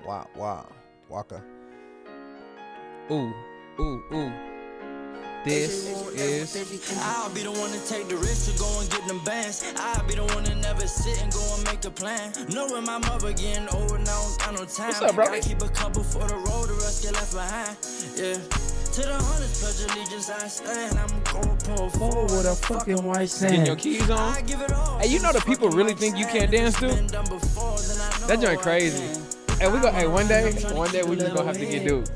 Wow. Waka. Ooh. This is. I'll be the one to take the risk to go and get them bands. I'll be the one to never sit and go and make a plan. Knowing my mother getting old now, I don't got no time. What's up, bro? I keep a couple for the road, the rest get left behind. Yeah. To the hundreds, pledge allegiance, I stand. I'm going pull forward with a fucking white sand. Getting your keys on. Hey, you know the people really think you can't dance too? That joint crazy. Hey, one day we just gonna have to get dude.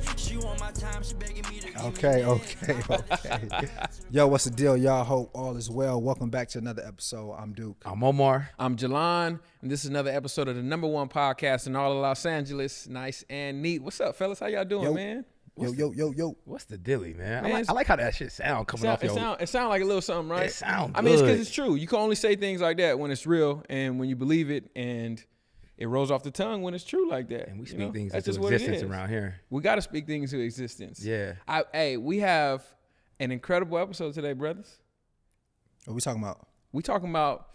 Okay. Yo, what's the deal, y'all? Hope all is well. Welcome back to another episode. I'm Duke. I'm Omar. I'm Jalan, and this is another episode of the #1 podcast in all of Los Angeles. Nice and neat. What's up, fellas? How y'all doing, man? Yo. What's the dilly, man? Man, I like how that shit sound coming off your... It sound like a little something, right? It sound I mean, it's good. because it's true. You can only say things like that when it's real and when you believe it, and it rolls off the tongue when it's true like that. And we speak things That's into just what it existence is. around here. We got to speak things into existence. Yeah. Hey, we have an incredible episode today, brothers. What we talking about? We talking about,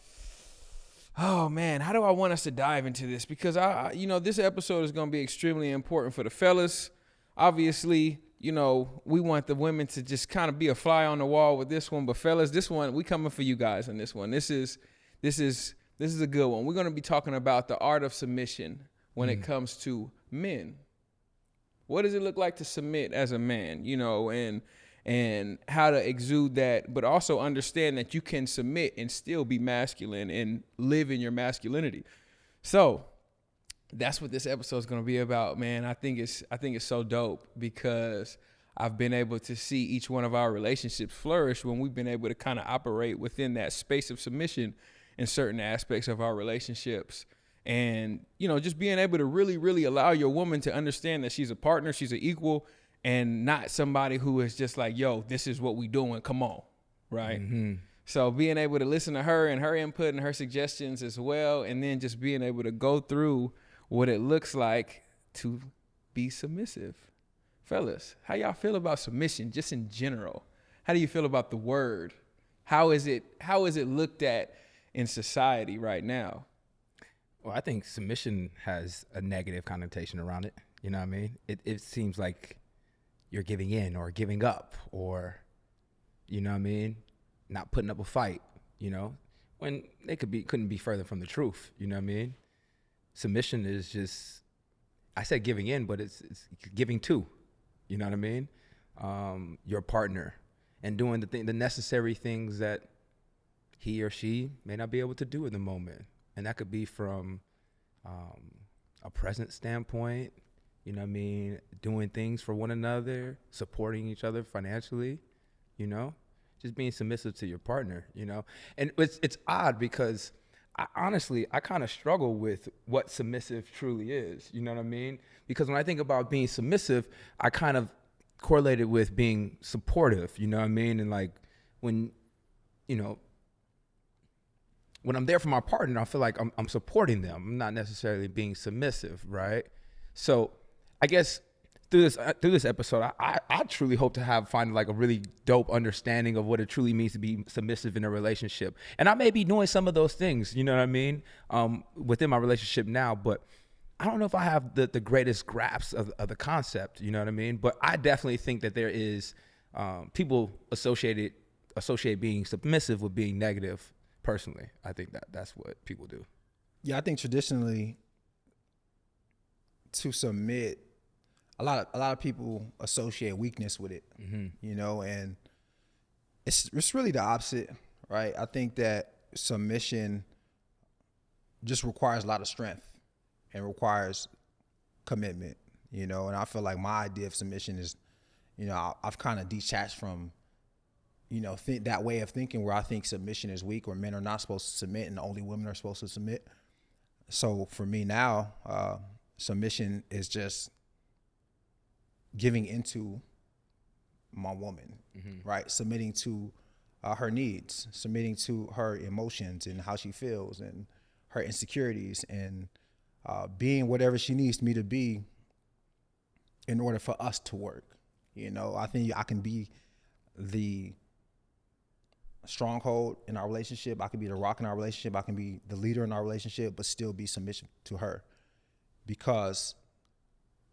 oh man, how do I want us to dive into this? Because this episode is going to be extremely important for the fellas. Obviously, we want the women to just kind of be a fly on the wall with this one, but fellas, this one, we coming for you guys on this one. This is a good one. We're going to be talking about the art of submission when it comes to men. What does it look like to submit as a man, and how to exude that, but also understand that you can submit and still be masculine and live in your masculinity. So that's what this episode is going to be about, man. I think it's so dope because I've been able to see each one of our relationships flourish when we've been able to kind of operate within that space of submission in certain aspects of our relationships. And, just being able to really, really allow your woman to understand that she's a partner, she's an equal, and not somebody who is just like, yo, this is what we doing, come on, right? Mm-hmm. So being able to listen to her and her input and her suggestions as well, and then just being able to go through what it looks like to be submissive. Fellas, how y'all feel about submission just in general? How do you feel about the word? How is it looked at in society right now? Well, I think submission has a negative connotation around it. You know what I mean? It seems like you're giving in or giving up or, not putting up a fight, when they couldn't be further from the truth. You know what I mean? Submission is just, I said giving in, but it's giving to, you know what I mean? Your partner and doing the necessary things that he or she may not be able to do in the moment. And that could be from a present standpoint, doing things for one another, supporting each other financially, just being submissive to your partner, And it's odd because I kind of struggle with what submissive truly is, you know what I mean? Because when I think about being submissive, I kind of correlate it with being supportive, you know what I mean? And like when I'm there for my partner, I feel like I'm supporting them. I'm not necessarily being submissive, right? So I guess through this episode, I truly hope to find like a really dope understanding of what it truly means to be submissive in a relationship. And I may be doing some of those things, you know what I mean, within my relationship now, but I don't know if I have the greatest grasp of the concept, you know what I mean? But I definitely think that there is people associate being submissive with being negative. Personally, I think that's what people do. Yeah, I think traditionally to submit, a lot of people associate weakness with it, and it's really the opposite, right? I think that submission just requires a lot of strength and requires commitment, and I feel like my idea of submission is, I've kind of detached from that way of thinking where I think submission is weak or men are not supposed to submit and only women are supposed to submit. So for me now, submission is just giving into my woman, right? Submitting to her needs, submitting to her emotions and how she feels and her insecurities and being whatever she needs me to be in order for us to work. I think I can be the stronghold in our relationship. I can be the rock in our relationship. I can be the leader in our relationship, but still be submissive to her because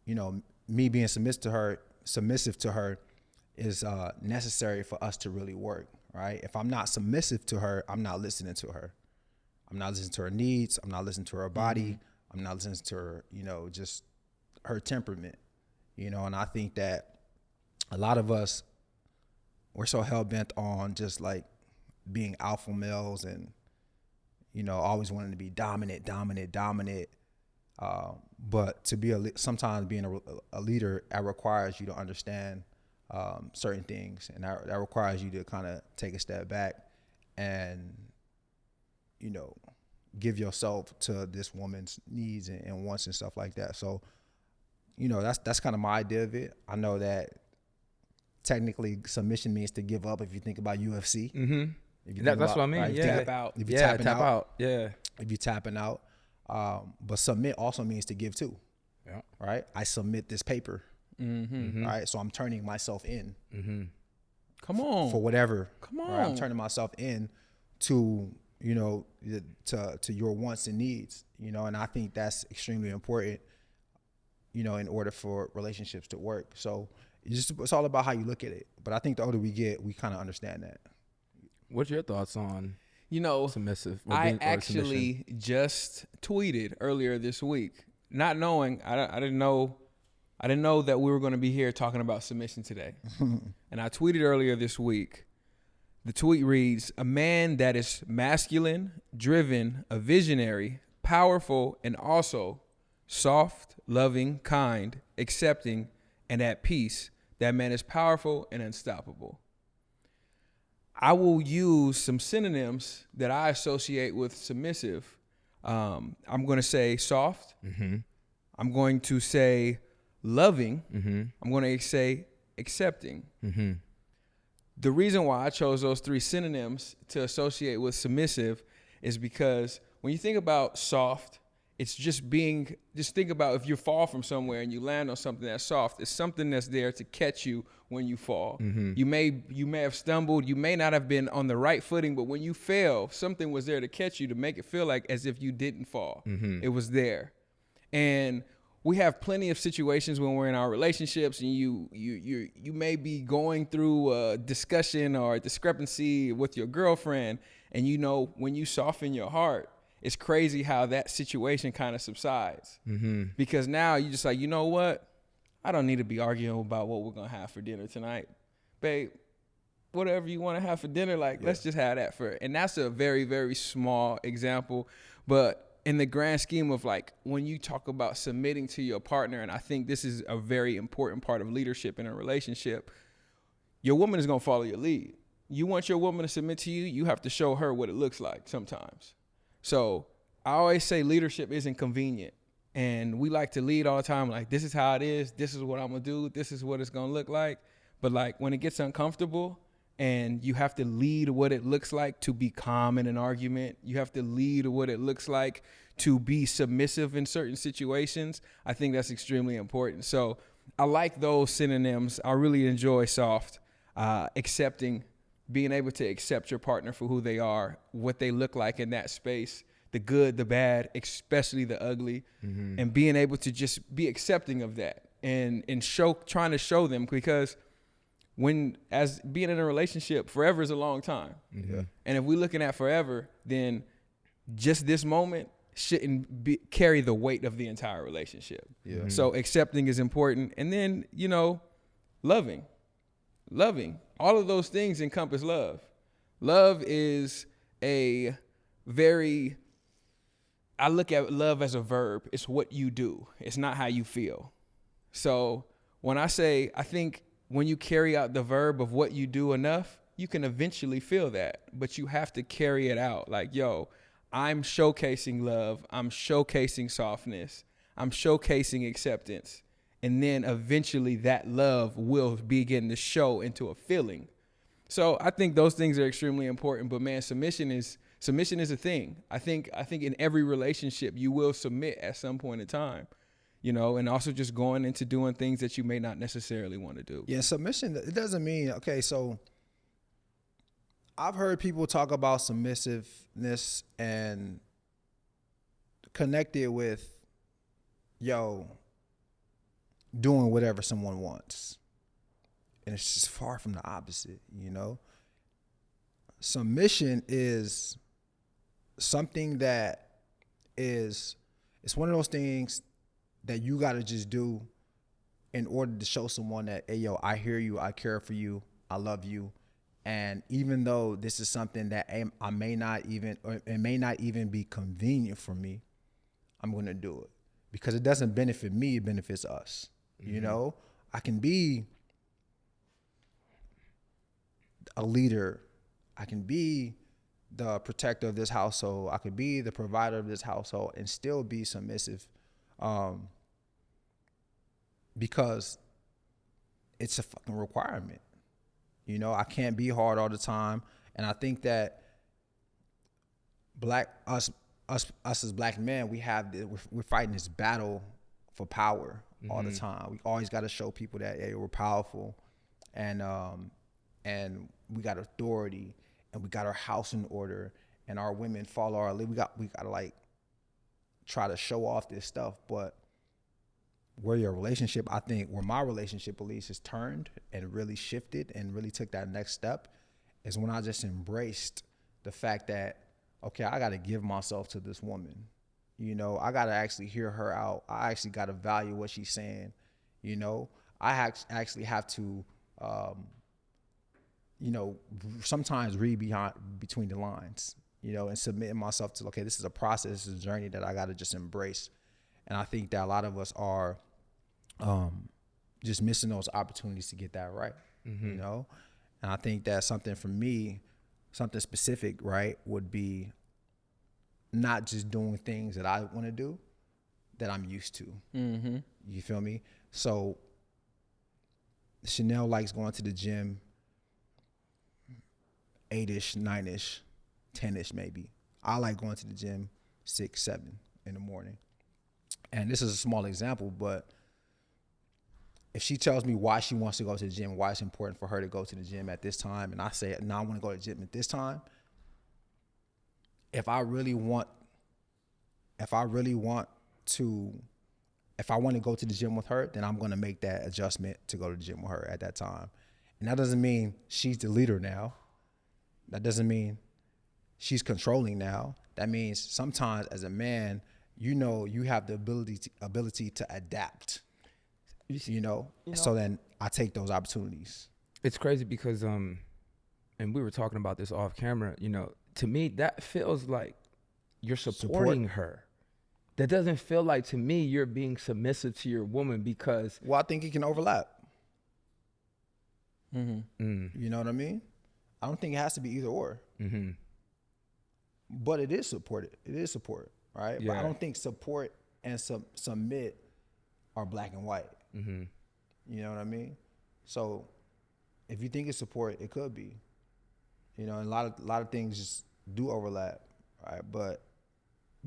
you know, me being submissive to her is necessary for us to really work, right? If I'm not submissive to her, I'm not listening to her. I'm not listening to her needs. I'm not listening to her body. I'm not listening to her, you know, just her temperament, you know. And I think that a lot of us, we're so hell bent on just like being alpha males and, you know, always wanting to be dominant. But to be sometimes being a leader, that requires you to understand certain things, and that requires you to kind of take a step back and, you know, give yourself to this woman's needs and wants and stuff like that. So, you know, that's kind of my idea of it. I know that technically submission means to give up if you think about UFC. Mm-hmm. If you That's about, what I mean. right? Yeah. Tap out. If you tapping tap out. Yeah. If you tapping out. But submit also means to give too. Yeah. Right? I submit this paper. Mm-hmm. Right? So I'm turning myself in. Mm-hmm. Come on. For whatever. Come on. Right? I'm turning myself in to, you know, to your wants and needs, you know, and I think that's extremely important, you know, in order for relationships to work. So it's all about how you look at it. But I think the older we get, we kind of understand that. What's your thoughts on, you know, submissive? I actually just tweeted earlier this week, not knowing, I didn't know that we were going to be here talking about submission today. And I tweeted earlier this week. The tweet reads, "A man that is masculine, driven, a visionary, powerful, and also soft, loving, kind, accepting, and at peace. That man is powerful and unstoppable." I will use some synonyms that I associate with submissive. I'm going to say soft. Mm-hmm. I'm going to say loving. Mm-hmm. I'm going to say accepting. Mm-hmm. The reason why I chose those three synonyms to associate with submissive is because when you think about soft, it's just think about if you fall from somewhere and you land on something that's soft, it's something that's there to catch you when you fall. Mm-hmm. You may have stumbled, you may not have been on the right footing, but when you fell, something was there to catch you to make it feel like as if you didn't fall. Mm-hmm. It was there. And we have plenty of situations when we're in our relationships and you may be going through a discussion or a discrepancy with your girlfriend, and you know, when you soften your heart, it's crazy how that situation kind of subsides. Mm-hmm. Because now you just like, you know what? I don't need to be arguing about what we're going to have for dinner tonight. Babe, whatever you want to have for dinner, let's just have that for it. And that's a very, very small example. But in the grand scheme of when you talk about submitting to your partner, and I think this is a very important part of leadership in a relationship, your woman is going to follow your lead. You want your woman to submit to you, you have to show her what it looks like sometimes. So I always say leadership isn't convenient. And we like to lead all the time, like, this is how it is, this is what I'm going to do, this is what it's going to look like. But when it gets uncomfortable and you have to lead what it looks like to be calm in an argument, you have to lead what it looks like to be submissive in certain situations, I think that's extremely important. So I like those synonyms. I really enjoy soft, accepting, being able to accept your partner for who they are, what they look like in that space, the good, the bad, especially the ugly, Mm-hmm. and being able to just be accepting of that and trying to show them, because as being in a relationship, forever is a long time. Mm-hmm. And if we're looking at forever, then just this moment shouldn't carry the weight of the entire relationship. Yeah. Mm-hmm. So accepting is important. And then, loving. All of those things encompass love. Love is I look at love as a verb. It's what you do. It's not how you feel. So when I think when you carry out the verb of what you do enough, you can eventually feel that, but you have to carry it out. I'm showcasing love. I'm showcasing softness. I'm showcasing acceptance. And then eventually that love will begin to show into a feeling. So I think those things are extremely important, but man, submission is a thing. I think in every relationship you will submit at some point in time, and also just going into doing things that you may not necessarily want to do. Yeah, submission, it doesn't mean, okay, so I've heard people talk about submissiveness and connect it with, doing whatever someone wants. And it's just far from the opposite, you know? Submission is something that it's one of those things that you got to just do in order to show someone that, hey, yo, I hear you, I care for you, I love you. And even though this is something that I may not even, or it may not even be convenient for me, I'm going to do it. Because it doesn't benefit me, it benefits us. You know, I can be a leader. I can be the protector of this household. I could be the provider of this household and still be submissive, because it's a fucking requirement. You know, I can't be hard all the time. And I think that us as black men, we're fighting this battle for power all the time. We always got to show people that, hey, we're powerful, and we got authority, and we got our house in order, and our women follow our lead. We got to like try to show off this stuff. But where my relationship at least has turned and really shifted and really took that next step is when I just embraced the fact that, okay, I got to give myself to this woman. You know, I got to actually hear her out. I actually got to value what she's saying. You know, I actually have to, you know, sometimes read between the lines, you know, and submitting myself to, okay, this is a process, this is a journey that I got to just embrace. And I think that a lot of us are just missing those opportunities to get that right, you know? And I think that something for me, something specific, right, would be not just doing things that I want to do that I'm used to. You feel me? So Chanel likes going to the gym 8-ish, 9-ish, 10-ish maybe. I like going to the gym 6, 7 in the morning. And this is a small example, but if she tells me why she wants to go to the gym, why it's important for her to go to the gym at this time, and I say, no, I want to go to the gym at this time, if I want to go to the gym with her, then I'm going to make that adjustment to go to the gym with her at that time. And that doesn't mean she's the leader now. That doesn't mean she's controlling now. That means sometimes as a man, you know, you have the ability to adapt, you know? So then I take those opportunities. It's crazy because, and we were talking about this off camera, you know, to me, that feels like you're supporting her. That doesn't feel like, to me, you're being submissive to your woman because... Well, I think it can overlap. You know what I mean? I don't think it has to be either or. But it is support. It is support, right? Yeah. But I don't think support and submit are black and white. You know what I mean? So if you think it's support, it could be. You know, and a lot of things just do overlap, right? But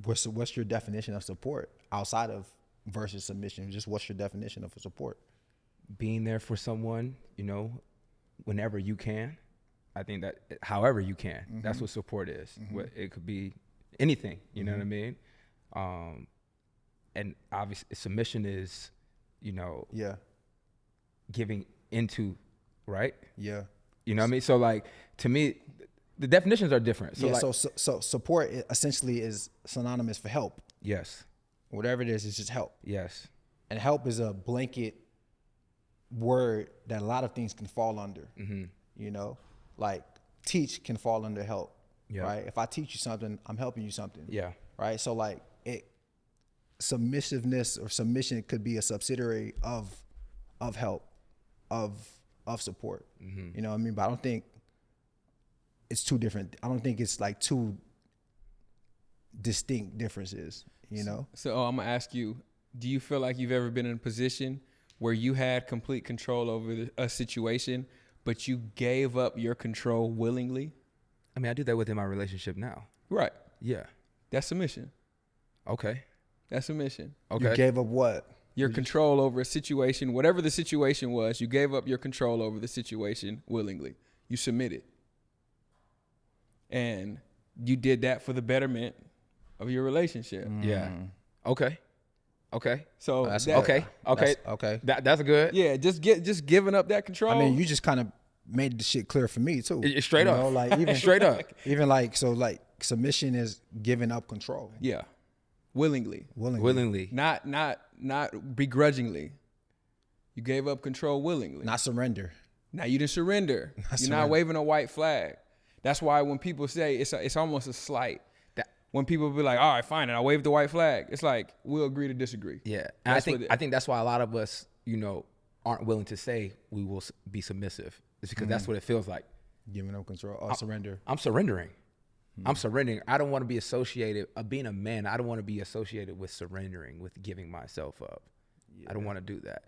what's your definition of support outside of versus submission? Just what's your definition of support? Being there for someone, you know, whenever you can. I think that however you can, that's what support is. It could be anything, you know what I mean? And obviously submission is, you know, giving into, right? Yeah. You know what I mean? So like, to me, the definitions are different. So so support essentially is synonymous for help. Yes. Whatever it is, it's just help. Yes. And help is a blanket word that a lot of things can fall under, you know? Like teach can fall under help, right? If I teach you something, I'm helping you something. Yeah. Right. So like submissiveness or submission could be a subsidiary of help, of support. You know what I mean? But I don't think it's two different. I don't think it's like two distinct differences, you know? So I'm gonna ask you, do you feel like you've ever been in a position where you had complete control over a situation, but you gave up your control willingly? I mean, I do that within my relationship now. Right. Yeah. That's submission. Okay. That's submission. Okay. You gave up what? Your control over a situation, whatever the situation was, you gave up your control over the situation willingly. You submitted. And you did that for the betterment of your relationship. Yeah. Okay. Okay. So That's that, Okay. Okay. Okay. That's good. yeah, just giving up that control. I mean, you just kind of made the shit clear for me too. Straight You up. know, like even Straight up. even like so like submission is giving up control yeah, willingly, willingly, not begrudgingly. You gave up control willingly. not surrender. Now you didn't surrender. You're surrender. not waving a white flag. That's why when people say it's almost a slight. When people be like, all right, fine, and I wave the white flag, it's like, we'll agree to disagree. Yeah. And That's I think that's why a lot of us, aren't willing to say we will be submissive. It's because that's what it feels like. Giving up control or surrender. I'm surrendering. I'm surrendering. I don't want to be associated, being a man, I don't want to be associated with surrendering, with giving myself up. I don't want to do that.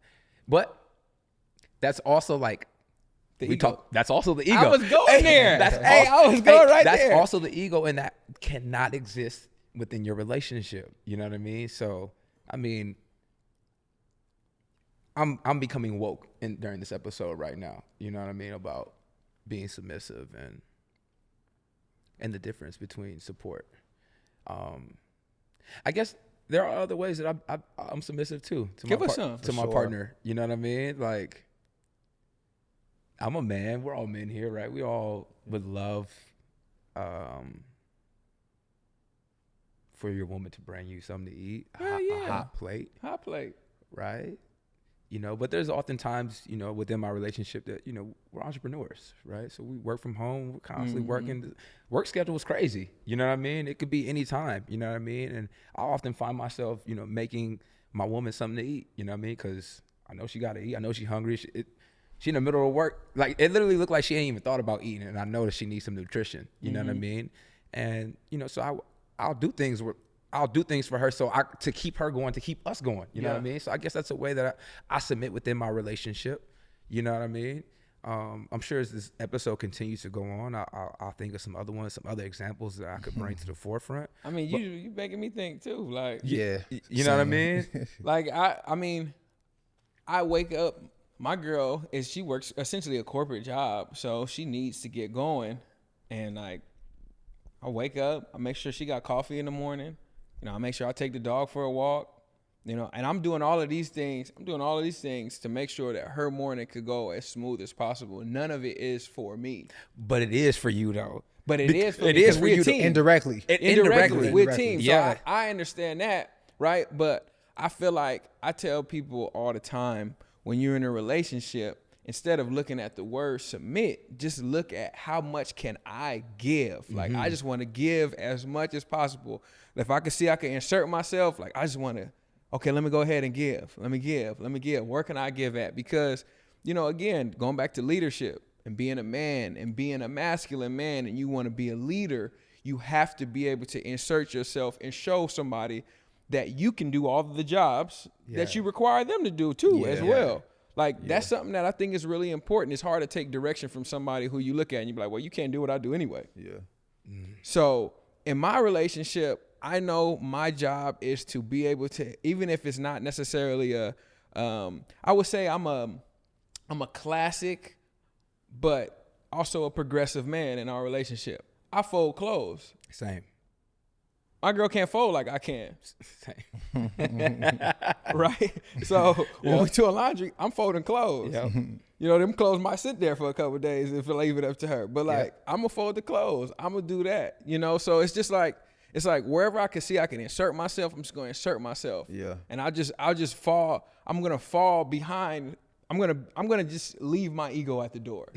But that's also like, that's also the ego. I was going there. I was going right that's there. That's also the ego, and that cannot exist within your relationship. You know what I mean? So, I mean, I'm becoming woke during this episode right now. You know what I mean? About being submissive and the difference between support. I guess there are other ways that I'm submissive too. Give us some. To my partner. You know what I mean? Like, I'm a man. We're all men here, right? We all would love for your woman to bring you something to eat, a hot plate, right? But there's oftentimes, within my relationship that, we're entrepreneurs, right? So we work from home. We're constantly working. The work schedule is crazy. You know what I mean? It could be any time, you know what I mean? And I often find myself, making my woman something to eat, you know what I mean? Because I know she got to eat. I know she's hungry. She in the middle of work. Like, it literally looked like she ain't even thought about eating. And I know that she needs some nutrition, you know what I mean? And, so I'll do things for her to keep her going, to keep us going. You know what I mean? So I guess that's a way that I submit within my relationship. You know what I mean? I'm sure as this episode continues to go on, I'll think of some other ones, some other examples that I could bring to the forefront. I mean, you making me think too. Like, Yeah. You know what I mean? like I mean, I wake up. My girl she works essentially a corporate job, so she needs to get going. And like, I wake up, I make sure she got coffee in the morning. I make sure I take the dog for a walk. And I'm doing all of these things. I'm doing all of these things to make sure that her morning could go as smooth as possible. None of it is for me. But it is for you though. But it is for it me. is for we're you a team. Indirectly. Indirectly, we're a team. So Yeah. I understand that, right? But I feel like I tell people all the time, when you're in a relationship, instead of looking at the word submit, just look at how much can I give. Like, I just want to give as much as possible. If I can see I can insert myself, like, I just want to, okay, let me go ahead and give. Let me give. Where can I give at? Because, again, going back to leadership and being a man and being a masculine man, and you want to be a leader, you have to be able to insert yourself and show somebody that you can do all of the jobs that you require them to do too, as well. Like, that's something that I think is really important. It's hard to take direction from somebody who you look at and you be like, well, you can't do what I do anyway. Yeah. So in my relationship, I know my job is to be able to, even if it's not necessarily I would say I'm a classic, but also a progressive man in our relationship. I fold clothes. Same. My girl can't fold like I can. Same. Right? So when we do laundry, I'm folding clothes. Yep. Them clothes might sit there for a couple of days if I leave it up to her. But like, I'm gonna fold the clothes. I'm gonna do that. So it's just like, wherever I can see I can insert myself, I'm just gonna insert myself. Yeah. And I'll just fall. I'm gonna fall behind. I'm gonna just leave my ego at the door.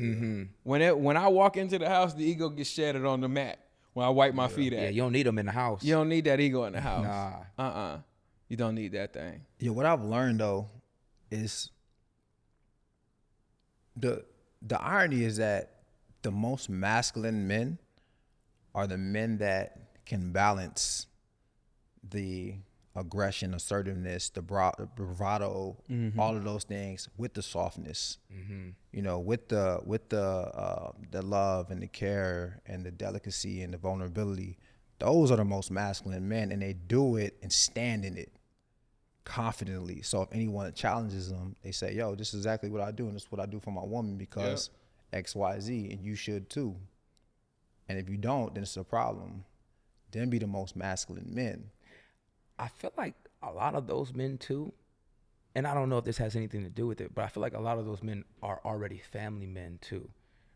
When I walk into the house, the ego gets shattered on the mat. When I wipe my feet at. Yeah, you don't need them in the house. You don't need that ego in the house. Nah. You don't need that thing. Yeah, what I've learned though is the irony is that the most masculine men are the men that can balance the aggression, assertiveness, the bravado, all of those things with the softness, with the love and the care and the delicacy and the vulnerability. Those are the most masculine men, and they do it and stand in it confidently. So if anyone challenges them, they say, yo, this is exactly what I do, and this is what I do for my woman because X, Y, Z, and you should too. And if you don't, then it's a problem. Then be the most masculine men. I feel like a lot of those men too, and I don't know if this has anything to do with it, but I feel like a lot of those men are already family men too,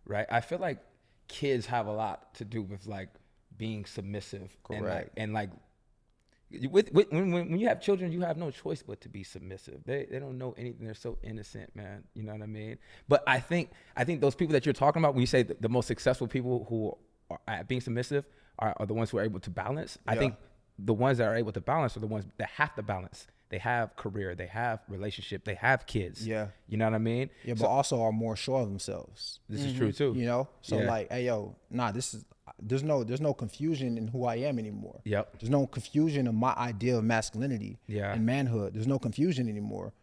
right? I feel like kids have a lot to do with like being submissive. Correct. And like when you have children, you have no choice but to be submissive. They don't know anything. They're so innocent, man. You know what I mean? But I think those people that you're talking about, when you say the most successful people who are at being submissive are the ones who are able to balance. I think the ones that are able to balance are the ones that have to balance. They have career, they have relationship, they have kids. Yeah. You know what I mean? Yeah, but also are more sure of themselves. This is true too. You know? So Yeah. like, hey yo, there's no confusion in who I am anymore. Yep. There's no confusion in my idea of masculinity and manhood. There's no confusion anymore.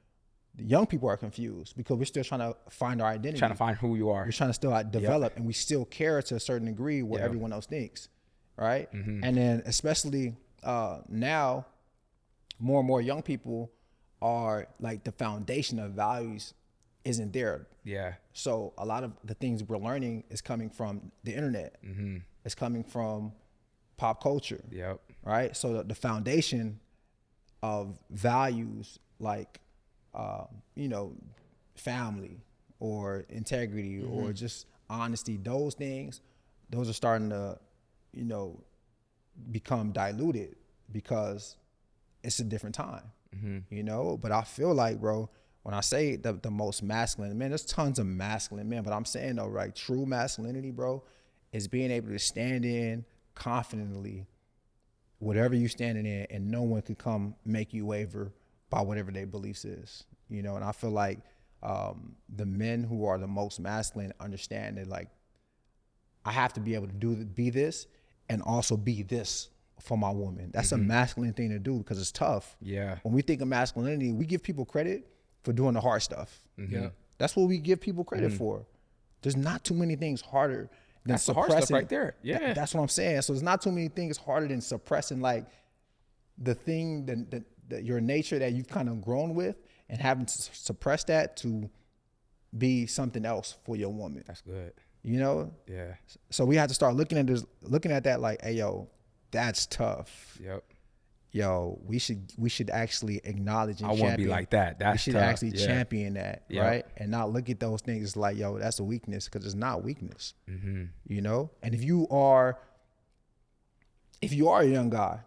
The young people are confused because we're still trying to find our identity. Trying to find who you are. We're trying to still develop, and we still care to a certain degree what everyone else thinks, right? And then especially now, more and more young people are like the foundation of values isn't there. Yeah. So a lot of the things we're learning is coming from the internet. It's coming from pop culture. Yep. Right. So the foundation of values like, family or integrity or just honesty, those things, those are starting to, become diluted because it's a different time, but I feel like, bro, when I say the most masculine men, there's tons of masculine men, but I'm saying though, right, true masculinity, bro, is being able to stand in confidently whatever you standing in, and no one can come make you waver by whatever their beliefs is, and I feel like the men who are the most masculine understand that, like, I have to be able to be this and also be this for my woman. That's a masculine thing to do because it's tough. Yeah. When we think of masculinity, we give people credit for doing the hard stuff. Yeah. That's what we give people credit for. There's not too many things harder than That's the hard stuff right there. Yeah. That's what I'm saying. So there's not too many things harder than suppressing like the thing that your nature that you've kind of grown with and having to suppress that to be something else for your woman. That's good. Yeah. So we have to start looking at that like, hey, yo, that's tough. Yep. Yo, we should actually acknowledge and champion. I want to be like that. That's we should tough. actually champion that, Yep. right? And not look at those things as like, yo, that's a weakness, because it's not weakness. And if you are a young guy,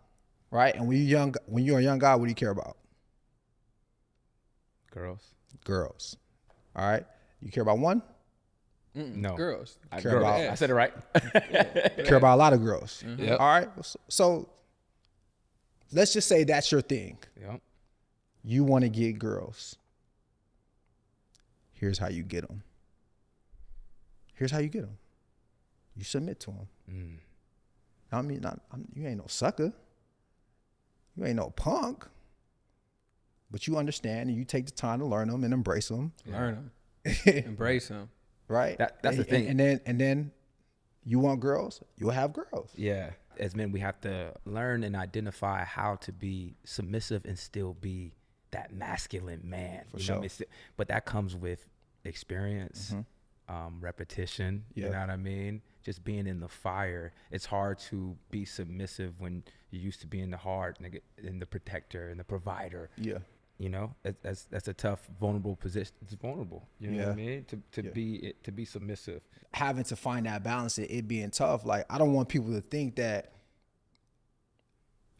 right? And when you're a young guy, what do you care about? Girls. All right. You care about one? No. Girls. I Girls. said it right. You care about a lot of girls. Yep. All right. So let's just say that's your thing. Yep. You want to get girls. Here's how you get them. You submit to them. I mean, you ain't no sucker. You ain't no punk. But you understand, and you take the time to learn them and embrace them. Learn them. Embrace them. Right? That's the thing. And then you want girls, you'll have girls. Yeah. As men, we have to learn and identify how to be submissive and still be that masculine man. For you sure. know what I mean? But that comes with experience, repetition. Yeah. You know what I mean? Just being in the fire. It's hard to be submissive when you used to be in the hard and the protector and the provider. Yeah. That's a tough, vulnerable position. It's vulnerable. You know what I mean? To be submissive. Having to find that balance, it being tough. Like, I don't want people to think that,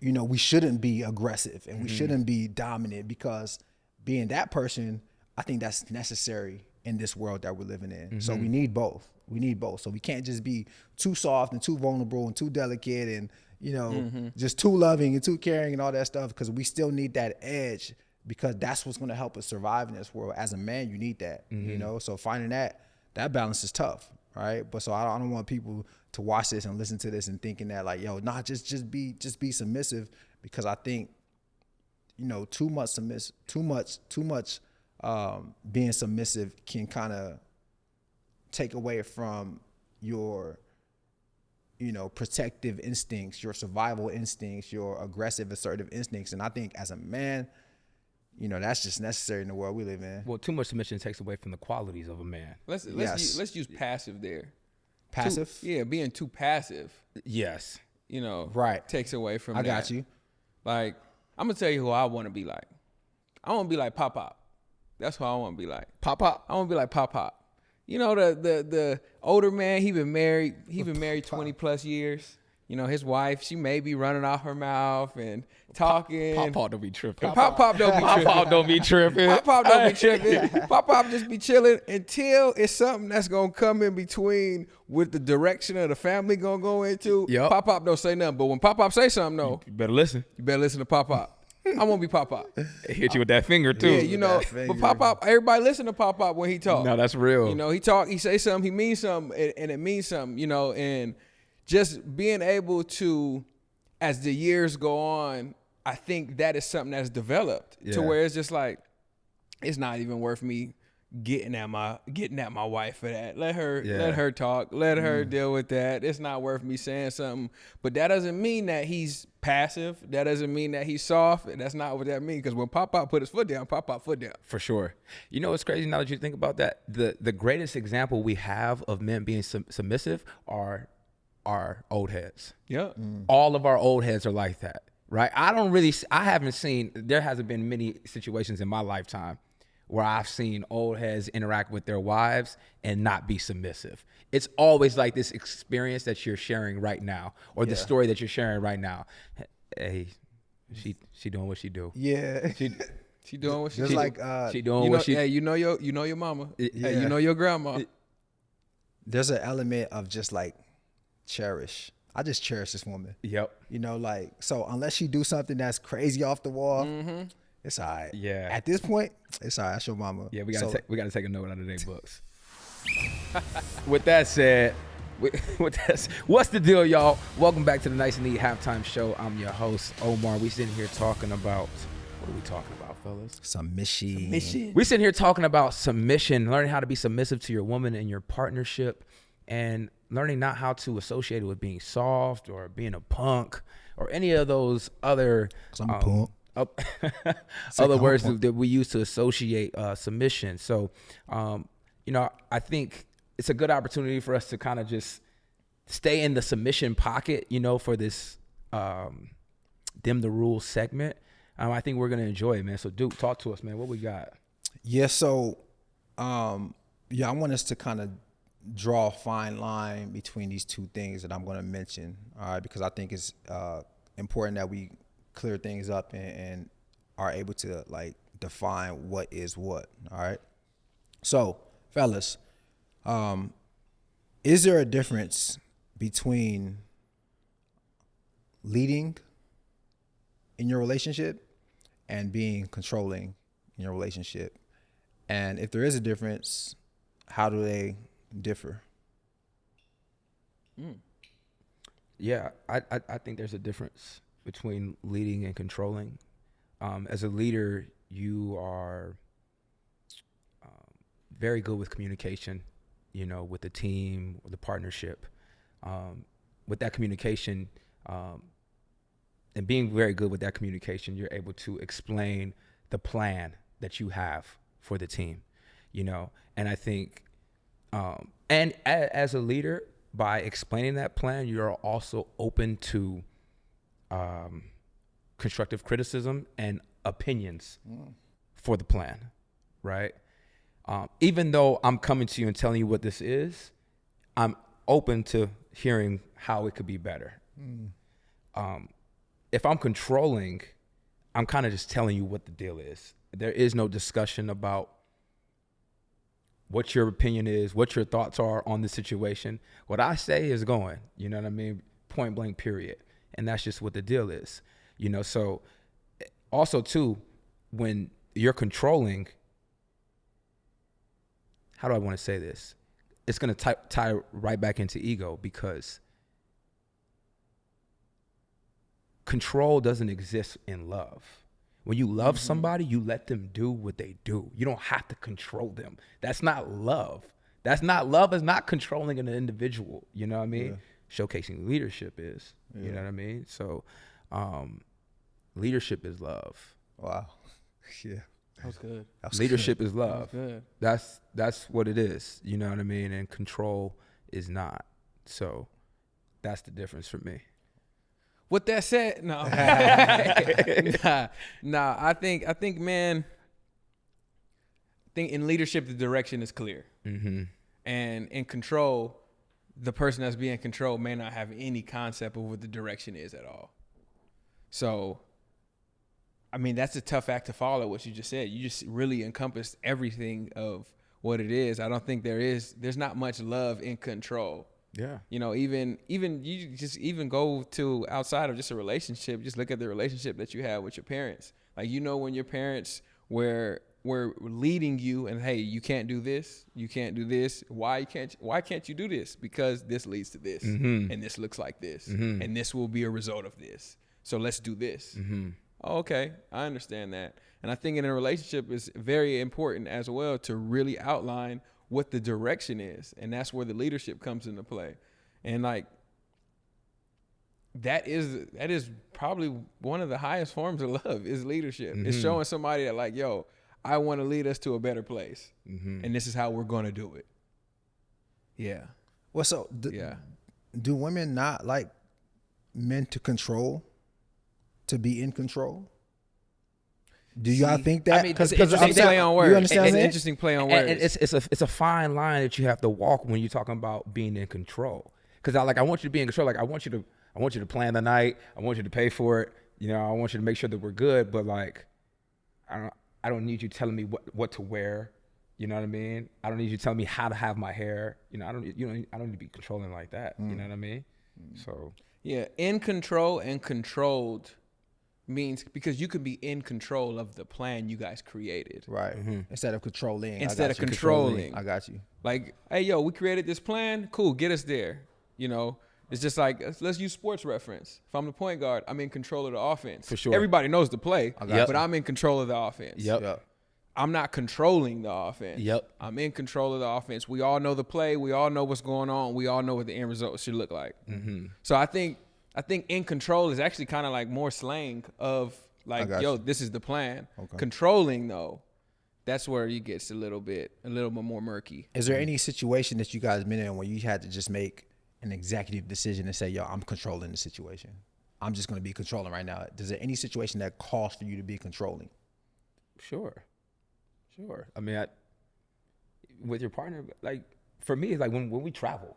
we shouldn't be aggressive and we shouldn't be dominant, because being that person, I think that's necessary in this world that we're living in. So we need both. So we can't just be too soft and too vulnerable and too delicate and, just too loving and too caring and all that stuff, because we still need that edge, because that's what's going to help us survive in this world. As a man, you need that, so finding that balance is tough, right? But so I don't want people to watch this and listen to this and thinking that like, yo, nah, just be submissive, because I think, too much being submissive can kind of take away from your, protective instincts, your survival instincts, your aggressive, assertive instincts. And I think as a man, that's just necessary in the world we live in. Well, too much submission takes away from the qualities of a man. Let's use passive there. Passive? Being too passive. Yes. Right. Takes away from I that. got you. Like, I'm gonna tell you who I want to be like. I want to be like Pop Pop. That's who I want to be like. Pop Pop. I want to be like Pop Pop. You know, the older man, he been married 20 plus years. You know, his wife, she may be running off her mouth and talking. Pop Pop don't be tripping. Pop Pop don't be tripping. Pop Pop don't be tripping. Pop Pop don't be tripping. Pop Pop just be chilling until it's something that's gonna come in between with the direction of the family gonna go into. Yep. Pop Pop don't say nothing, but when Pop Pop say something, though, You better listen. you better listen to Pop Pop. I want to be Pop Pop. Hit you with that finger too. Yeah, you know, but Pop Pop, everybody listen to Pop Pop when he talk. No, that's real. You know, he say something, he means something, and it means something, you know, and just being able to, as the years go on, I think that is something that's developed to where it's just like, it's not even worth me getting at my wife for that. Let her talk. Let her deal with that. It's not worth me saying something. But that doesn't mean that he's passive. That doesn't mean that he's soft. That's not what that means. Because when Pop Pop put his foot down, Pop Pop foot down. For sure. You know what's crazy now that you think about that? The greatest example we have of men being submissive are our old heads. Yeah. All of our old heads are like that, right? There hasn't been many situations in my lifetime where I've seen old heads interact with their wives and not be submissive. It's always like this experience that you're sharing right now, or the story that you're sharing right now. Hey, she doing what she do. Yeah. She doing what she Just do. like She doing what she. Hey, you know your mama. Hey, you know your grandma. there's an element of just like cherish. I just cherish this woman. Yep. You know, like, so unless she do something that's crazy off the wall, it's all right. Yeah. At this point, it's all right. That's your mama. Yeah, we gotta take a note out of their books. With that said, what's the deal, y'all? Welcome back to the Nice and Neat Halftime Show. I'm your host, Omar. We sitting here talking about, what are we talking about, fellas? Submission. We sitting here talking about submission, learning how to be submissive to your woman in your partnership, and learning not how to associate it with being soft or being a punk or any of those other other words that we use to associate submission. So, you know, I think it's a good opportunity for us to kind of just stay in the submission pocket, you know, for this Dim the Rules segment. I think we're going to enjoy it, man. So, Duke, talk to us, man. What we got? Yeah, so, I want us to kind of draw a fine line between these two things that I'm going to mention, all right, because I think it's important that we clear things up and are able to, like, define what is what, all right? So, fellas, is there a difference between leading in your relationship and being controlling in your relationship? And if there is a difference, how do they differ? Yeah, I think there's a difference between leading and controlling. As a leader, you are very good with communication, you know, with the team or the partnership. With that communication, and being very good with that communication, you're able to explain the plan that you have for the team, you know. And I think, and as a leader, by explaining that plan, you're also open to constructive criticism and opinions for the plan, right? Even though I'm coming to you and telling you what this is, I'm open to hearing how it could be better. If I'm controlling, I'm kind of just telling you what the deal is. There is no discussion about what your opinion is, what your thoughts are on the situation. What I say is going, you know what I mean? Point blank, period. And that's just what the deal is, you know? So also too, when you're controlling, how do I want to say this? It's going to tie right back into ego, because control doesn't exist in love. When you love somebody, you let them do what they do. You don't have to control them. That's not love. That's not love. Is not controlling an individual. You know what I mean? Yeah. Showcasing leadership is. You know what I mean? So, leadership is love. Wow. Yeah. That was good. Leadership is love. That was good. That's what it is. You know what I mean? And control is not. So, that's the difference for me. With that said, no, nah. I think, man. I think in leadership, the direction is clear, and in control, the person that's being controlled may not have any concept of what the direction is at all. So, I mean, that's a tough act to follow. What you just said, you just really encompassed everything of what it is. I don't think there's not much love in control. Yeah. You know, even you just even go to outside of just a relationship, just look at the relationship that you have with your parents. Like, you know, when your parents were leading you and, hey, you can't do this, you can't do this. Why can't you do this? Because this leads to this, and this looks like this, and this will be a result of this. So let's do this. Oh, okay, I understand that. And I think in a relationship it's very important as well to really outline what the direction is, and that's where the leadership comes into play. And like that is probably one of the highest forms of love is leadership. It's showing somebody that, like, yo, I want to lead us to a better place, and this is how we're going to do it. Yeah. Well, so do women not like men to control, to be in control? Do y'all think that? I mean, it's an interesting play on words. You understand It's an interesting play on words. And it's a fine line that you have to walk when you're talking about being in control. Because I want you to be in control. Like, I want you to plan the night. I want you to pay for it. You know, I want you to make sure that we're good. But like, I don't need you telling me what to wear. You know what I mean? I don't need you telling me how to have my hair. You know, I don't need to be controlling like that. You know what I mean? So yeah, in control and controlled means, because you could be in control of the plan you guys created. Right. Instead of controlling. Instead of controlling. I got you. Like, hey, yo, we created this plan. Cool, get us there. You know, it's just like, let's use sports reference. If I'm the point guard, I'm in control of the offense. For sure. Everybody knows the play, Yep. but I'm in control of the offense. Yep. I'm not controlling the offense. Yep. I'm in control of the offense. We all know the play. We all know what's going on. We all know what the end result should look like. So I think in control is actually kind of like more slang of like, yo, this is the plan. Okay. Controlling, though, that's where it gets a little bit more murky. Is there any situation that you guys been in where you had to just make an executive decision and say, yo, I'm controlling the situation? I'm just going to be controlling right now. Is there any situation that calls for you to be controlling? Sure. I mean, with your partner, like, for me, it's like when we travel,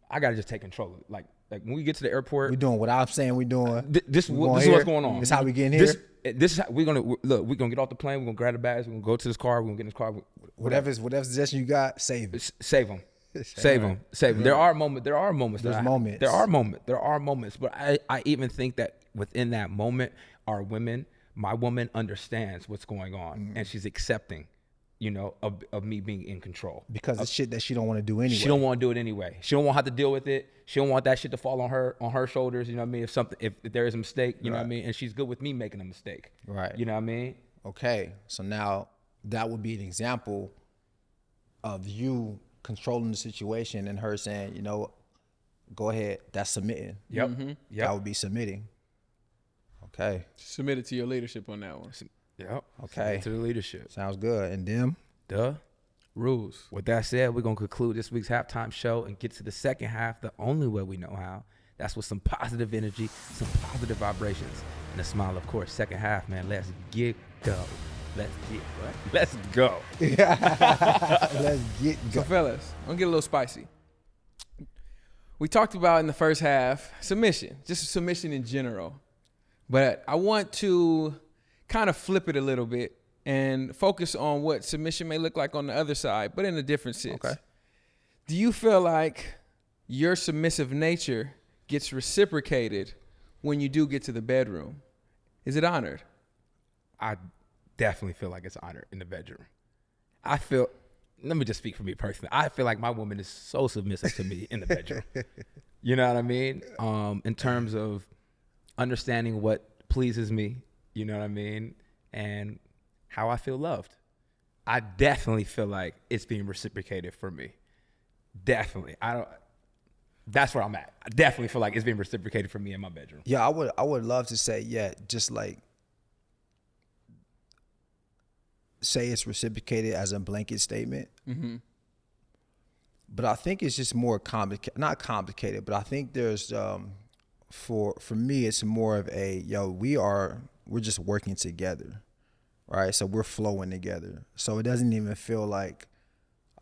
I got to just take control of it. Like when we get to the airport, we're doing what I'm saying we're doing. This is what's going on. This is how we get in here. This is how we're gonna get off the plane. We're gonna grab the bags. We're gonna go to this car. We're gonna get in this car. Whatever suggestion you got, save it. Save them. Save them. There are moments. There are moments. There are moments. But I even think that within that moment, my woman understands what's going on, and she's accepting, you know, of me being in control. Because it's shit that she don't want to do anyway. She don't want to do it anyway. She don't want to have to deal with it. She don't want that shit to fall on her shoulders. You know what I mean? If there is a mistake, you know what I mean? And she's good with me making a mistake. Right. You know what I mean? Okay. So now that would be an example of you controlling the situation and her saying, you know, go ahead. That's submitting. Yep. That would be submitting. Okay. Submit it to your leadership on that one. Yep. Okay. To the leadership. Sounds good. And them? Duh. Rules. With that said, we're going to conclude this week's halftime show and get to the second half the only way we know how. That's with some positive energy, some positive vibrations, and a smile, of course. Second half, man. Let's go. Let's go. Let's get go. So, fellas, I'm going to get a little spicy. We talked about in the first half submission, just submission in general. But I want to kind of flip it a little bit and focus on what submission may look like on the other side, but in a different sense. Okay. Do you feel like your submissive nature gets reciprocated when you do get to the bedroom? Is it honored? I definitely feel like it's honored in the bedroom. Let me just speak for me personally. I feel like my woman is so submissive to me in the bedroom. You know what I mean? In terms of understanding what pleases me, you know what I mean? And how I feel loved. I definitely feel like it's being reciprocated for me. Definitely. That's where I'm at. I definitely feel like it's being reciprocated for me in my bedroom. Yeah, I would love to say, yeah, just like say it's reciprocated as a blanket statement. Mm-hmm. But I think it's just more not complicated, but I think there's for me, it's more of a, we're just working together, right? So we're flowing together. So it doesn't even feel like,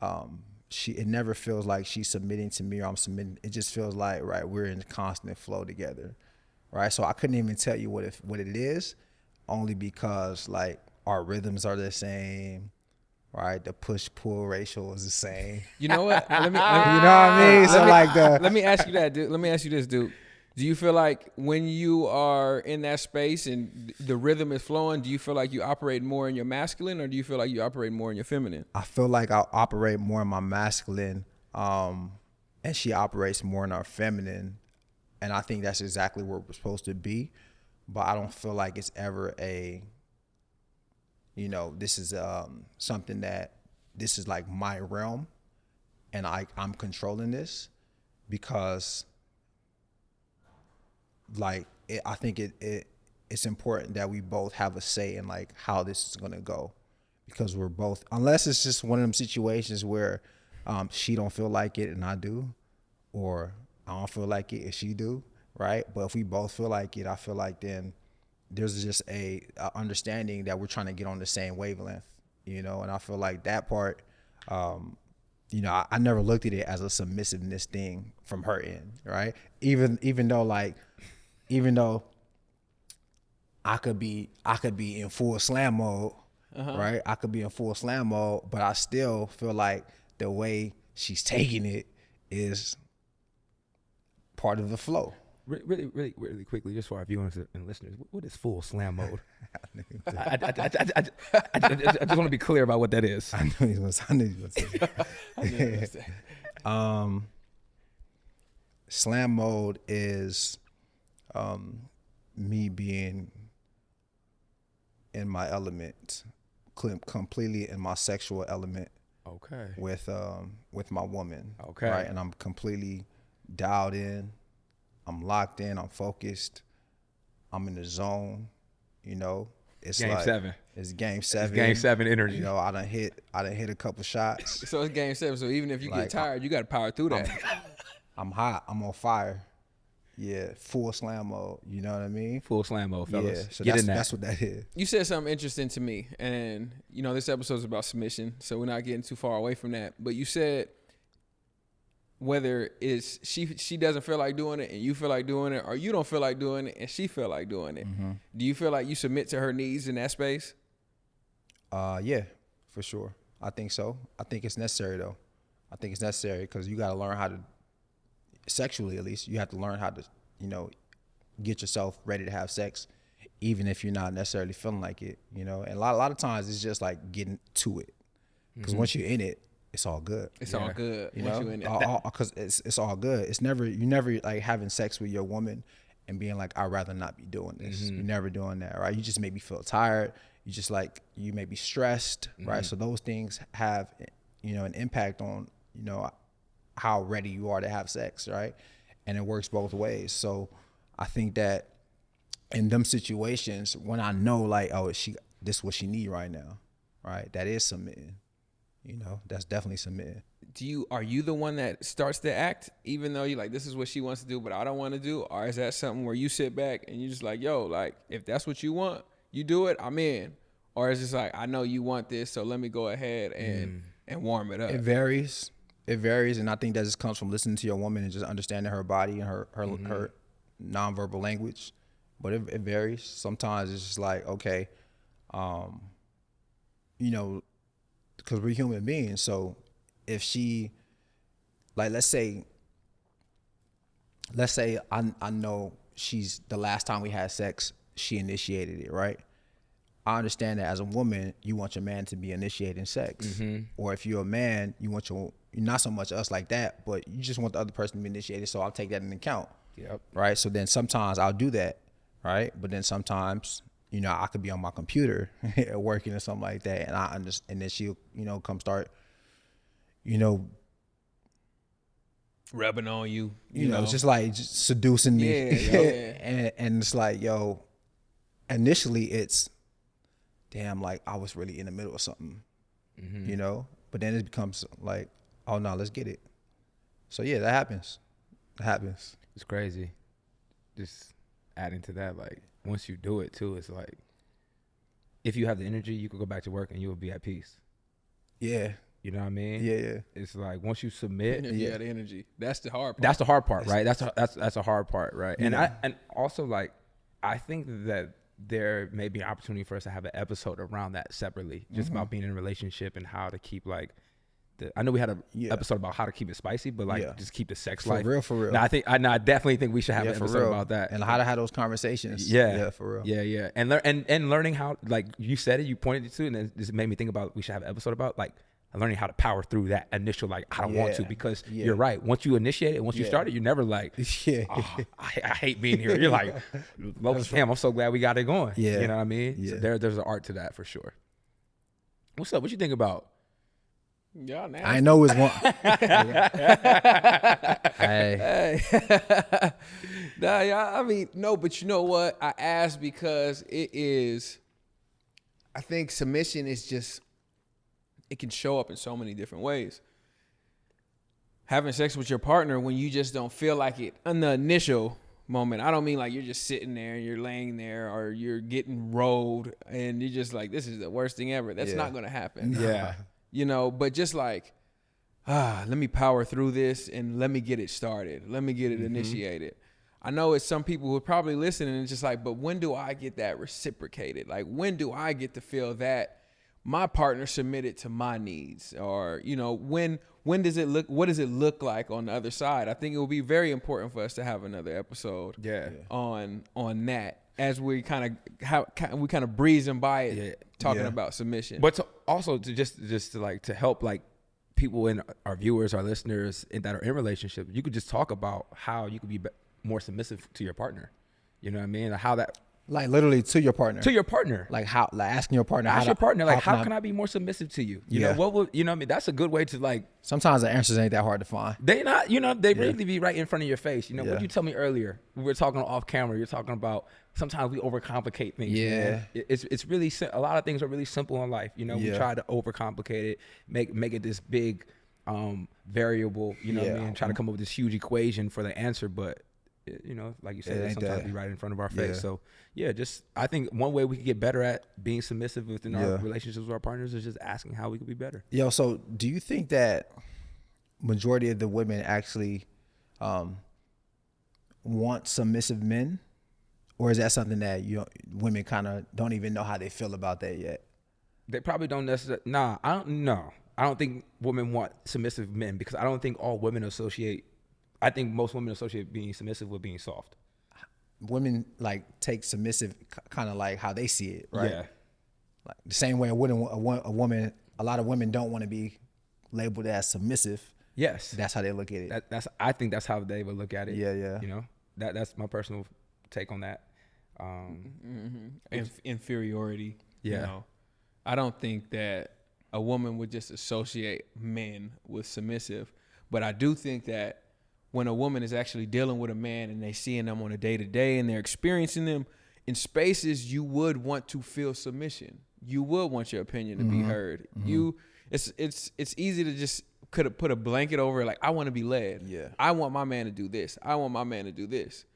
it never feels like she's submitting to me or I'm submitting. It just feels like, right, we're in constant flow together, right? So I couldn't even tell you what it is, only because like our rhythms are the same, right? The push-pull ratio is the same. You know what? You know what I mean? So like Let me ask you that, dude. Let me ask you this, dude. Do you feel like when you are in that space and the rhythm is flowing, do you feel like you operate more in your masculine, or do you feel like you operate more in your feminine? I feel like I operate more in my masculine, and she operates more in our feminine. And I think that's exactly where we're supposed to be. But I don't feel like it's ever this is something that this is like my realm and I'm controlling this, because like I think it's important that we both have a say in like how this is gonna go, because we're both, unless it's just one of them situations where she don't feel like it and I do, or I don't feel like it and she do, right? But if we both feel like it, I feel like then there's just a understanding that we're trying to get on the same wavelength, and I feel like that part, I never looked at it as a submissiveness thing from her end, right? Even though I could be in full slam mode, right? I could be in full slam mode, but I still feel like the way she's taking it is part of the flow. Really quickly, just for our viewers and listeners, what is full slam mode? I just want to be clear about what that is. I knew he was going to say. Slam mode is me being in my element, completely in my sexual element. Okay. With my woman. Okay. Right, and I'm completely dialed in. I'm locked in. I'm focused. I'm in the zone. It's Game 7. It's game 7. It's game 7 energy. I done hit a couple shots. So it's game 7. So even if you get tired, you got to power through that. I'm hot. I'm on fire. Yeah, full slam mode. You know what I mean? Full slam mode, fellas. Yeah, so that's what that is. You said something interesting to me, and this episode is about submission, so we're not getting too far away from that. But you said whether it's she doesn't feel like doing it and you feel like doing it, or you don't feel like doing it and she feel like doing it. Mm-hmm. Do you feel like you submit to her needs in that space? Yeah, for sure. I think so. I think it's necessary though. I think it's necessary because you got to learn how to, sexually at least, you have to learn how to, get yourself ready to have sex, even if you're not necessarily feeling like it, And a lot of times it's just like getting to it, because once you're in it, it's all good. It's all good. Once you're in it, because it's all good. You never like having sex with your woman and being like, I'd rather not be doing this. You're never doing that, right? You just maybe feel tired. You just like, you may be stressed, right? So those things have, an impact on, how ready you are to have sex, right? And it works both ways. So I think that in them situations, when I know like, oh, this is what she need right now, right? That is submitting. That's definitely submitting. Are you the one that starts the act, even though you're like, this is what she wants to do, but I don't want to do? Or is that something where you sit back and you're just like, yo, like, if that's what you want, you do it, I'm in? Or it's just like, I know you want this, so let me go ahead and warm it up? It varies. And I think that just comes from listening to your woman and just understanding her body and her nonverbal language. But it varies. Sometimes it's just like, okay, because we're human beings. So if she, like, let's say I know she's, the last time we had sex, she initiated it, right? I understand that as a woman, you want your man to be initiating sex. Or if you're a man, you want you're not so much us like that, but you just want the other person to be initiated. So I'll take that into account. Yep. Right. So then sometimes I'll do that. Right. But then sometimes, I could be on my computer working or something like that. And I understand, and then she'll, come start, rubbing on you, just seducing me. Yeah. And it's like, yo, initially it's, damn, like I was really in the middle of something, but then it becomes like, oh no, let's get it. So yeah, that happens. It happens. It's crazy. just adding to that, like once you do it too, it's like if you have the energy, you could go back to work and you will be at peace. Yeah. You know what I mean? Yeah. It's like once you submit, Yeah, the energy. That's the hard part. that's the hard part, right? That's a hard part, right? And Yeah. and also like I think that there may be an opportunity for us to have an episode around that separately, just about being in a relationship and how to keep like I know we had an episode about how to keep it spicy, but like just keep the sex life For real. No, I definitely think we should have an for episode real. about that And how to have those conversations. Yeah, for real. Yeah, and learning how, like you said it, you pointed it to, and it just made me think about we should have an episode about like learning how to power through that initial like I don't want to, because you're right. Once you initiate it, once you start it, you never like oh, I hate being here. You're like, damn, I'm so glad we got it going. Yeah, you know what I mean. Yeah. So there's an art to that for sure. What's up? What you think about? Y'all nasty. I know it's one. Hey. Nah, y'all, I mean, no, but you know what? I asked because I think submission is just, it can show up in so many different ways. Having sex with your partner when you just don't feel like it in the initial moment. I don't mean like you're just sitting there and you're laying there or you're getting rolled and you're just like, this is the worst thing ever. That's not going to happen. Yeah. You know, but just like, let me power through this and let me get it started. Let me get it initiated. I know it's some people who are probably listening and it's just like, but when do I get that reciprocated? Like, when do I get to feel that my partner submitted to my needs? Or, you know, when does it look, what does it look like on the other side? I think it will be very important for us to have another episode on that, as we kind of breezing by it, talking about submission. But to just to like to help like people in our viewers, our listeners that are in relationships, you could just talk about how you could be more submissive to your partner. You know what I mean? How that, like literally to your partner. to your partner. Like how, like asking your partner. Ask how your partner, like, how I can I be more submissive to you? You know, Yeah. what would, you know what I mean? That's a good way to like, Sometimes the answers ain't that hard to find. they not, you know, they really be right in front of your face. You know, Yeah. what you tell me earlier, we were talking off camera, you're talking about sometimes we overcomplicate things. Man. It's really, a lot of things are really simple in life. You know, we try to overcomplicate it, make it this big variable, you know what I mean? Try to come up with this huge equation for the answer, but you know, like you said, ain't sometimes that. be right in front of our face. Yeah. So just I think one way we can get better at being submissive within our relationships with our partners is just asking how we could be better. Yo, so do you think that majority of the women actually want submissive men? Or is that something that women kind of don't even know how they feel about that yet? They probably don't necessarily. I don't know. I don't think women want submissive men, because I don't think all women associate. I think most women associate being submissive with being soft. Women like take submissive kind of like how they see it, right? Yeah. Like the same way a woman, a lot of women don't want to be labeled as submissive. Yes. That's how they look at it. I think that's how they would look at it. Yeah. You know, that's my personal take on that. Inferiority. Yeah. You know, I don't think that a woman would just associate men with submissive, but I do think that when a woman is actually dealing with a man and they seeing them on a day-to-day and they're experiencing them in spaces, you would want to feel submission. You would want your opinion to be heard. It's easy to just could have put a blanket over it, like, I want to be led. Yeah. I want my man to do this. I want my man to do this.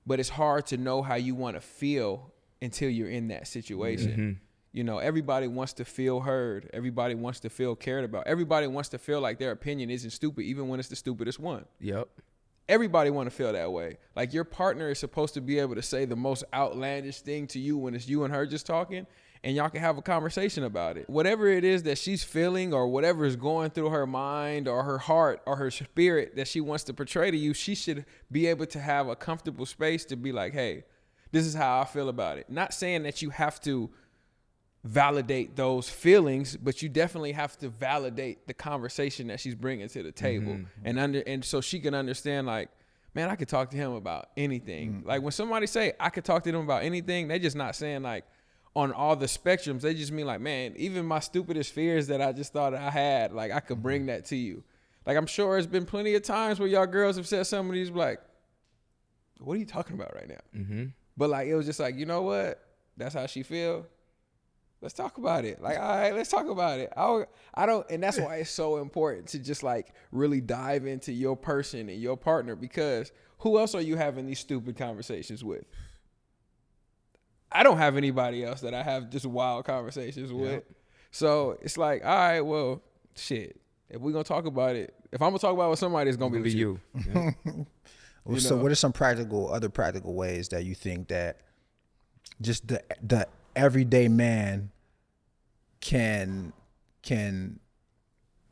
But it's hard to know how you want to feel until you're in that situation. You know, everybody wants to feel heard. Everybody wants to feel cared about. Everybody wants to feel like their opinion isn't stupid, even when it's the stupidest one. Yep. Everybody want to feel that way. Like, your partner is supposed to be able to say the most outlandish thing to you when it's you and her just talking, and y'all can have a conversation about it. Whatever it is that she's feeling or whatever is going through her mind or her heart or her spirit that she wants to portray to you, she should be able to have a comfortable space to be like, hey, this is how I feel about it. Not saying that you have to validate those feelings, but you definitely have to validate the conversation that she's bringing to the table, and so she can understand, like, man, I could talk to him about anything. Like, when somebody say I could talk to them about anything, they just not saying like on all the spectrums. They just mean like, man, even my stupidest fears that I just thought I had, like, I could bring that to you. Like, I'm sure there's been plenty of times where y'all girls have said some of these, like, what are you talking about right now? But like, it was just like, you know what? That's how she feel. Let's talk about it. Like, all right, let's talk about it. I don't, and that's why it's so important to just like really dive into your person and your partner, because who else are you having these stupid conversations with? I don't have anybody else that I have just wild conversations with. So it's like, all right, well, shit. If we're gonna talk about it, if I'm gonna talk about it with somebody, it's gonna be you. Yeah. Well, so what are some other practical ways that you think that just the everyday man can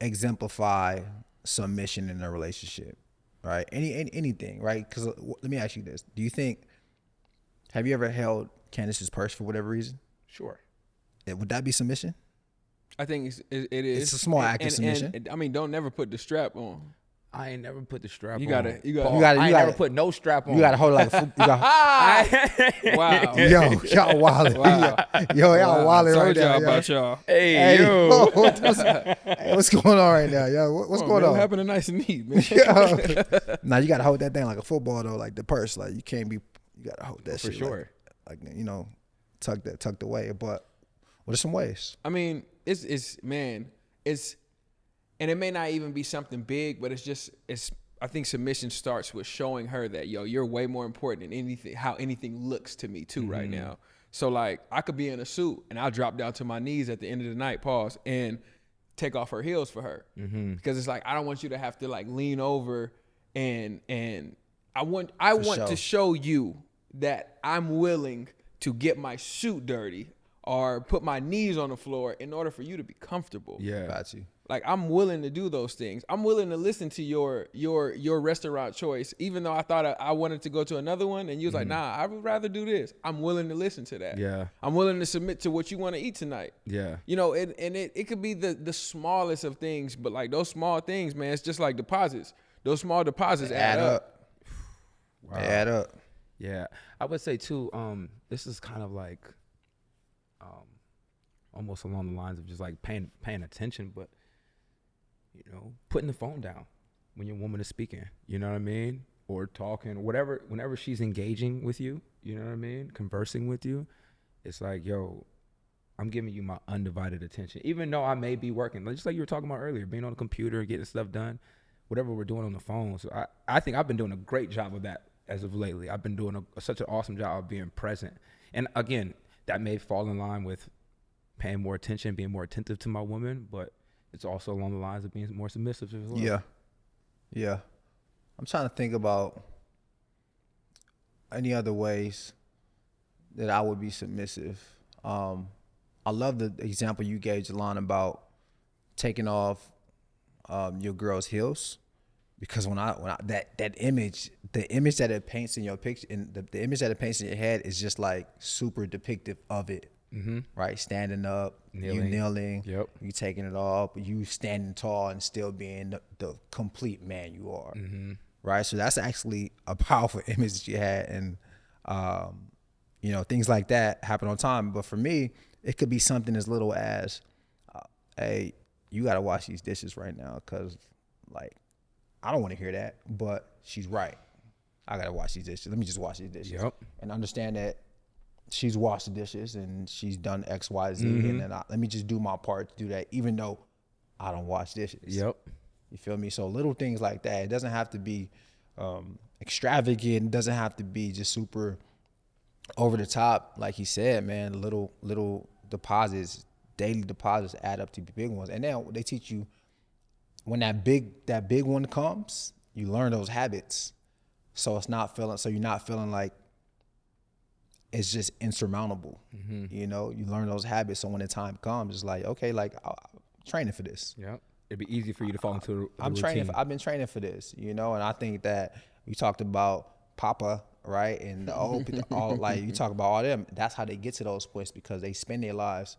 exemplify submission in a relationship, right? Anything, right? Because let me ask you this: have you ever held Candace's purse for whatever reason? Sure. Would that be submission? I think it is. It's a small act of submission. And, I mean, don't never put the strap on. I ain't never put the strap on. You gotta. I ain't never put no strap on. You gotta hold it like a Wow. Yo, y'all wildin'. Wow. Yo, y'all wildin' right now. Y'all about y'all. Hey, yo. What's going on right now? Yo, what's going on? What happened to nice and neat, man? Now you gotta hold that thing like a football though, like the purse. Like you gotta hold that shit. For sure. Like tucked away. But what are some ways? I mean, it's and it may not even be something big, but I think submission starts with showing her that, yo, you're way more important than how anything looks to me too right now. So like I could be in a suit and I'll drop down to my knees at the end of the night, pause, and take off her heels for her. Because it's like, I don't want you to have to like lean over and I want to show you that I'm willing to get my suit dirty or put my knees on the floor in order for you to be comfortable. Yeah. Got you. Like I'm willing to do those things. I'm willing to listen to your restaurant choice, even though I thought I wanted to go to another one, and you was like, nah, I would rather do this. I'm willing to listen to that. Yeah. I'm willing to submit to what you want to eat tonight. Yeah. You know, and it could be the smallest of things, but like those small things, man, it's just like deposits. Those small deposits add up. Wow. They add up. Yeah. I would say too, this is kind of like almost along the lines of just like paying attention, but you know, putting the phone down when your woman is speaking, you know what I mean? Or talking, whatever, whenever she's engaging with you, you know what I mean? Conversing with you, it's like, yo, I'm giving you my undivided attention. Even though I may be working, just like you were talking about earlier, being on the computer, getting stuff done, whatever we're doing on the phone. So I think I've been doing a great job of that as of lately. I've been doing such an awesome job of being present. And again, that may fall in line with paying more attention, being more attentive to my woman, but it's also along the lines of being more submissive as well. Yeah. I'm trying to think about any other ways that I would be submissive. I love the example you gave, Jelon, about taking off your girl's heels, because when I that image, the image that it paints in your picture, and the image that it paints in your head is just like super depictive of it. Right, standing up, you kneeling, you taking it off, you standing tall and still being the complete man you are. Right, so that's actually a powerful image that you had, and you know, things like that happen on time. But for me, it could be something as little as, hey, you got to wash these dishes right now, because like I don't want to hear that, but she's right. I got to wash these dishes. Let me just wash these dishes and understand that she's washed the dishes and she's done X, Y, Z, and then let me just do my part to do that, even though I don't wash dishes. You feel me? So little things like that. It doesn't have to be extravagant. It doesn't have to be just super over the top. Like he said, man, little deposits, daily deposits add up to be big ones. And then they teach you when that big one comes, you learn those habits. So you're not feeling like it's just insurmountable. You know, you learn those habits. So when the time comes, it's like, okay, like I'm training for this. It'd be easy for you to fall into the routine. I've been training for this, you know, and I think that we talked about Papa, right? And the old people, all like you talk about all them, that's how they get to those points, because they spend their lives,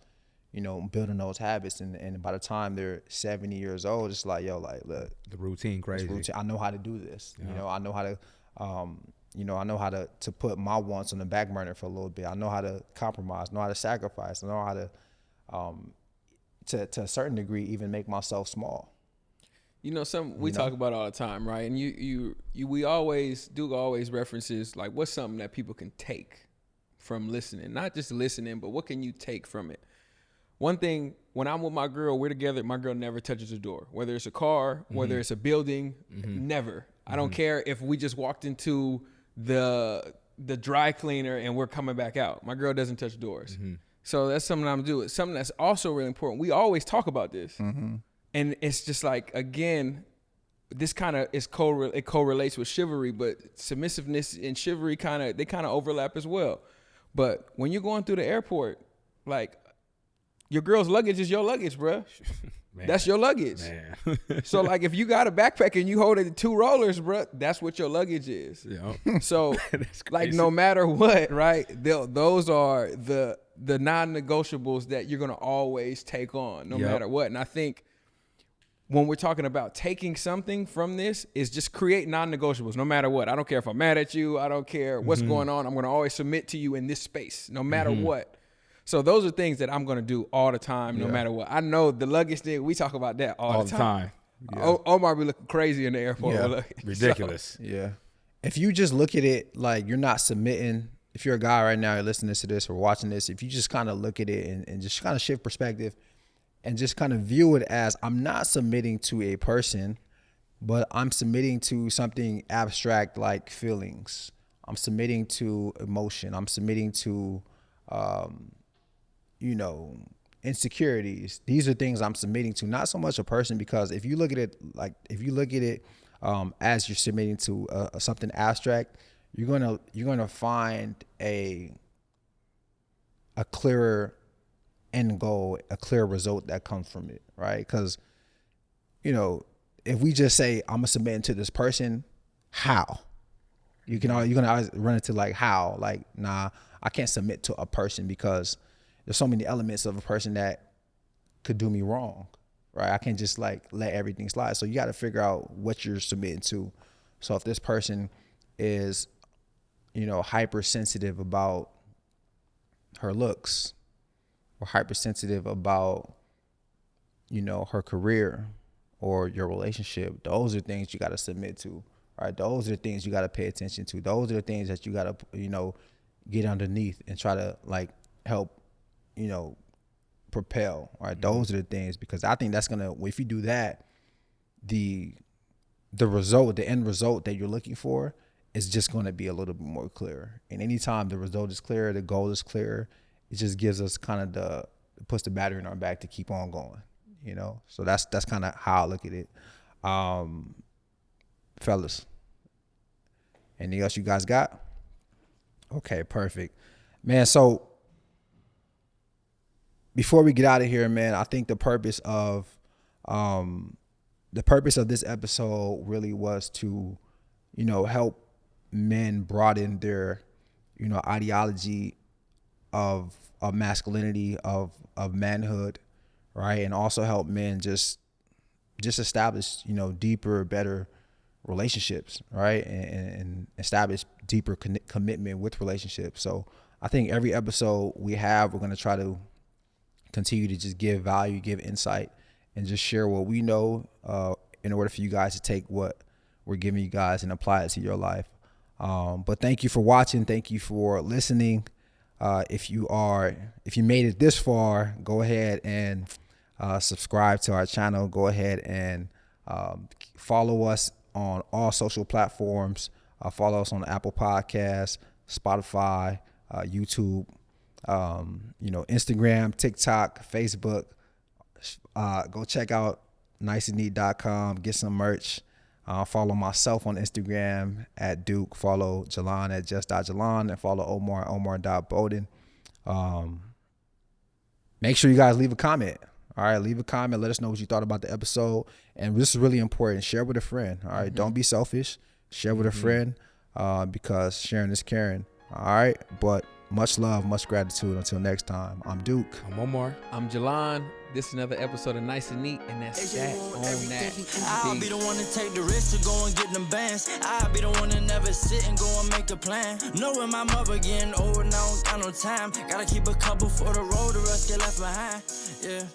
you know, building those habits. And by the time they're 70 years old, it's like, yo, like, look. The routine crazy. I know how to do this. You know, I know how to, I know how to put my wants on the back burner for a little bit. I know how to compromise, know how to sacrifice, I know how to a certain degree, even make myself small. You know, something we talk about all the time, right? And we always references like, what's something that people can take from listening? Not just listening, but what can you take from it? one thing, when I'm with my girl, we're together, my girl never touches the door. Whether it's a car, whether it's a building, never. I don't care if we just walked into the dry cleaner and we're coming back out. My girl doesn't touch doors. So that's something I'm doing. Something that's also really important. We always talk about this. And it's just like, again, this kind of it correlates with chivalry, but submissiveness and chivalry they kind of overlap as well. But when you're going through the airport, like, your girl's luggage is your luggage, bruh. That's your luggage. So like, if you got a backpack and you hold it 2 rollers, bruh, that's what your luggage is. So like, no matter what, right? Those are the non-negotiables that you're gonna always take on, no matter what. And I think when we're talking about taking something from this, is just create non-negotiables, no matter what. I don't care if I'm mad at you. I don't care what's going on. I'm gonna always submit to you in this space, no matter what. So those are things that I'm going to do all the time, no matter what. I know the luggage thing, we talk about that all the time. Omar be looking crazy in the airport. Yeah. Ridiculous. So, if you just look at it like you're not submitting, if you're a guy right now, you're listening to this or watching this, if you just kind of look at it and just kind of shift perspective and just kind of view it as, I'm not submitting to a person, but I'm submitting to something abstract like feelings. I'm submitting to emotion. I'm submitting to insecurities. These are things I'm submitting to, not so much a person, because if you look at it as you're submitting to something abstract, you're gonna find a clearer end goal, a clear result that comes from it, right? Because if we just say, I'm gonna submit to this person, how? You're gonna always run into like, how? Like, nah, I can't submit to a person because there's so many elements of a person that could do me wrong, right? I can't just like let everything slide. So you got to figure out what you're submitting to. So if this person is, hypersensitive about her looks, or hypersensitive about, her career or your relationship, those are things you got to submit to, right? Those are the things you got to pay attention to. Those are the things that you got to, get underneath and try to like help, propel, right? Those are the things, because I think that's if you do that, the end result that you're looking for is just going to be a little bit more clear. And anytime the result is clear, the goal is clear, it just gives us kind of puts the battery in our back to keep on going, So that's kind of how I look at it. Fellas, anything else you guys got? Okay, perfect, man. So before we get out of here, man, I think the purpose of this episode really was to, help men broaden their, ideology of masculinity, of manhood, right? And also help men just establish, deeper, better relationships, right? And establish deeper commitment with relationships. So I think every episode we're going to try to continue to just give value, give insight, and just share what we know in order for you guys to take what we're giving you guys and apply it to your life. But thank you for watching. Thank you for listening. If you made it this far, go ahead and subscribe to our channel. Go ahead and follow us on all social platforms. Follow us on Apple Podcasts, Spotify, YouTube, Instagram, TikTok, Facebook. Go check out niceandneat.com, get some merch. Follow myself on Instagram at Duke. Follow Jalan at just.Jalan, and follow Omar.broaden. Make sure you guys leave a comment. All right, leave a comment. Let us know what you thought about the episode. And this is really important. Share with a friend. All right, don't be selfish. Share with a friend because sharing is caring. All right, but much love, much gratitude. Until next time, I'm Duke. I'm Omar. I'm Jalan. This is another episode of Nice and Neat, and that's that on that. I'll be the one to take the risk to go and get them bands. I'll be the one to never sit and go and make a plan. Knowing my mother getting old, now I don't got no time. Gotta keep a couple for the road, the rest get left behind. Yeah.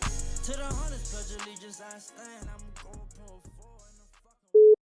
To the hundreds, pledge allegiance, I stand.